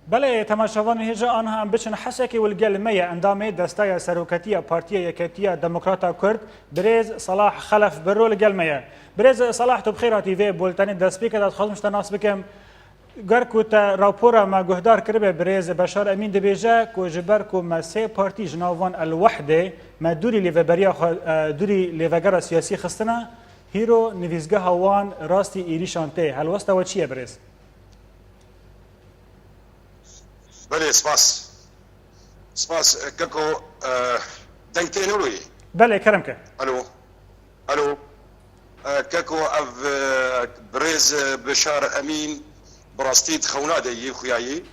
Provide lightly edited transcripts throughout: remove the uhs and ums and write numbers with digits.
بله تماشاوان هجا آنها ام بچن حسکی والگلمه اندام دستای سروکتی پارتی یکتی دموکراتا کرد برز صلاح خلف برو الگلمه برز صلاح تو بخیراتی و بولتنی دست بی کداد خواهمش تناس بکم گر کو تا راپورا ما گهدار کرده برز بشار امین دبیجه کو جبر کو مسه پارتی جناوان الوحده ما دوری لیوگر سیاسی خستنا هیرو نویزگاه هوان راستی ایریشانته هل وسط و چیه برز؟ بله سپاس كاكو دنگتين روي بله کرمکه الو كاكو اف بريز بشار امين براستيت خونا دي خوياي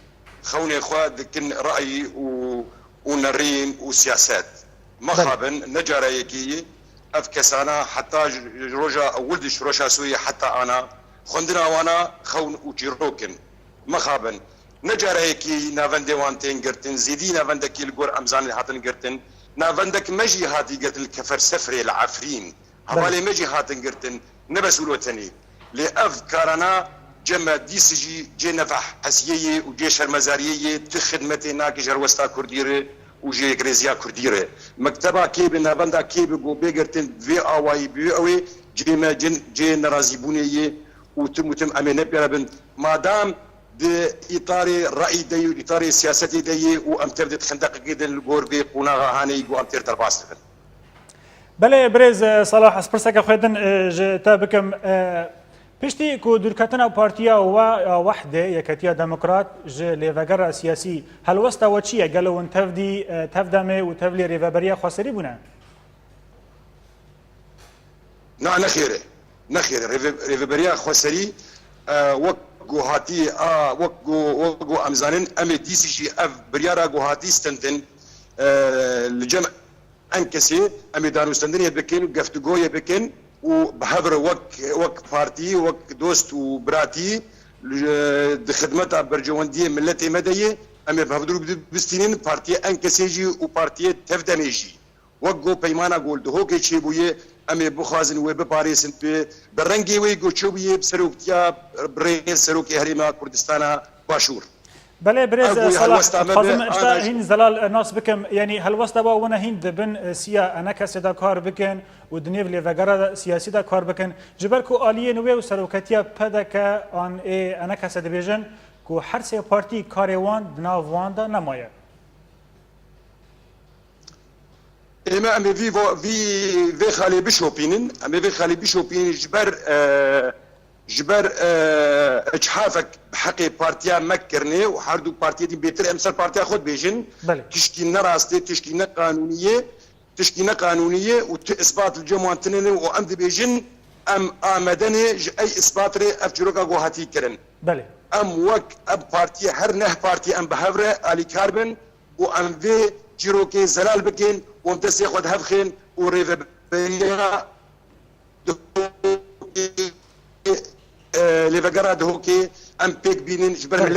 خوني خوا دكن راي ونرين وسياسات ما خابن نجاريكي اف كسانا حتى روجا ولدش روشا سوية حتى انا خندنا وانا خون وجيروكن ما خابن نجاريكي نافندي وانتين قرتن زيدي نافندكي القور امزان اللي هاتن قرتن نافندك مجي هاتي قرتن الكفر سفري العفرين هبالي مجي هاتن قرتن نبسولو تاني لأفكارنا جمع ديسجي جي نفح حسيي وجي شرمزاريي تخدمتي ناكجر وستا كرديري وجي غريزيا كرديري مكتبا كيب نافندا كيب قو بيقرتن في اواي بي اوي جي ما جي نرازي بونيي وتم امينه بيرابن مادام بإطار رأي دي إطار سياسة دي وأمتر دي خندق جدا الجور بي قناها هاني وأمتر ترباستفن. بله برز صلاح اسپرسك خويدن تابكم بيشتي كو دوركتنا بارتيا وحده يكتيا ديمقراط ج ليفغر سياسي هل وسط وچيه قالوا ان تفدمه وتفلي ريفابريا خسري بنا؟ نعم نخيره ريفابريا خسري گوهاتی وقو امزانن ام دیسی جی اف بریارا گوهاتی استندن لجمع انكسي ام دانوستندن بكن گفتگو بكن وبحبر وك بارتي وك دوست وبراتي خدمتها برجوانديه ملتي مديه ام بحبدرو بستينين بارتي انكسي جي وبارتي تفدميجي وقو بيمانا قول دهوكي تشيبويه امي بخازن وبباريسن برنگي وي گوچوبيه بسروكتيا برين سروكي هريما كردستان باشور بله برز صلاح خازم اشتا هين زلال ناس بكم يعني هل وسط با وانا هين دبن سيا انا كسدا كار بكن ودنيف ليفغرا سياسي دا كار بكن جبركو اليه نوي وسروكتيا پدك ان انا كسدا بيجن كو هر سي بارتي كاريوان دنا واندا نمايه اما امي في خالي بشوبينن امي في خالي بشوبين جبر اجحافك بحقي بارتيا مكرني وحردو بارتيا دي بيتر امسال بارتيا خود بيجن تشكيلنا راستي تشكيلنا قانونيه واثبات الجمهور تنين وامد بيجن ام امدني اي اثبات ري افجروكا غوهاتي كرن بله ام وك اب بارتيا هر نه بارتيا ام بهفره الي كاربن وام في جيروكي زلال بكين ومتس ياخذ هفخين وريفابريا ليفغرا دهوكي ام بيك بينين جبر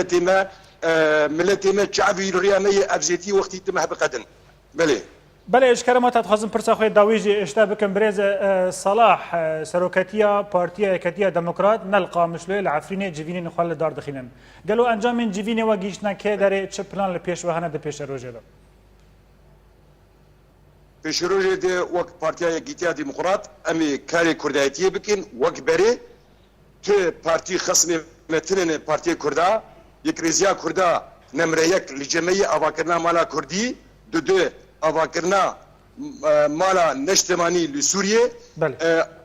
ملتي ما شعبي الرياميه افجيتي وقتي تمه بقدن بله اشكال ما تتخزن برسا خوي داويجي اشتا بكم بريز صلاح سروكتيا بارتيا كتيا ديمقراط نلقى مشلوي العفريني جيفيني نخال دار دخينن قالوا انجام من جيفيني وگيشنا كداري تش بلان لبيش وهنا د بيش روجلا بيش روجي دي وك بارتيا كتيا ديمقراط امي كاري كردايتي بكن وك بري ت بارتي خصمي متنن بارتيا كردا يكريزيا كردا نمريك لجمعيه افاكرنا مالا كردي دو افاكرنا مالا نشتماني لسوريا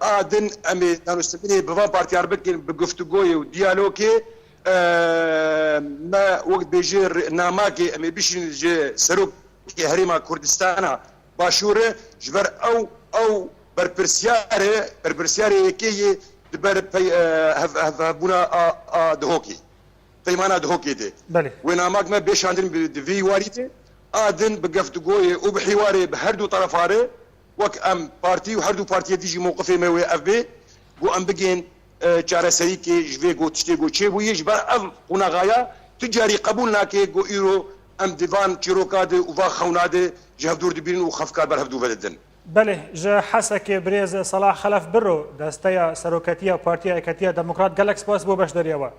ادن امي دانوستبني بفان بارتي اربكن بگفتگوي وديالوكي ما وقت بيجير ناماكي امي بيشن جي سروك هريما كردستان باشوره جبر او بربرسياري كي دبر هفبونا دهوكي فيمانا دهوكي دي وناماك ما بيشاندن في واريتي آدن بگفتگوی و بحواره بهردو طرفاره وك ام بارتي وهردو بارتي ديجي موقفي ما وقف به جو ام بگين چاره سري كي جوي جو تشتي جو چه بو يجبر ام قنا غايا تجاري قبولنا كي جو ايرو ام ديفان چيروكاد وفا خوناد جهدور دبين وخفكار برهدو ولدن بله جا حسك بريز صلاح خلف برو دستيا سروكتيا بارتيا كتيا ديمقراط جالكس باس بو باش دريوا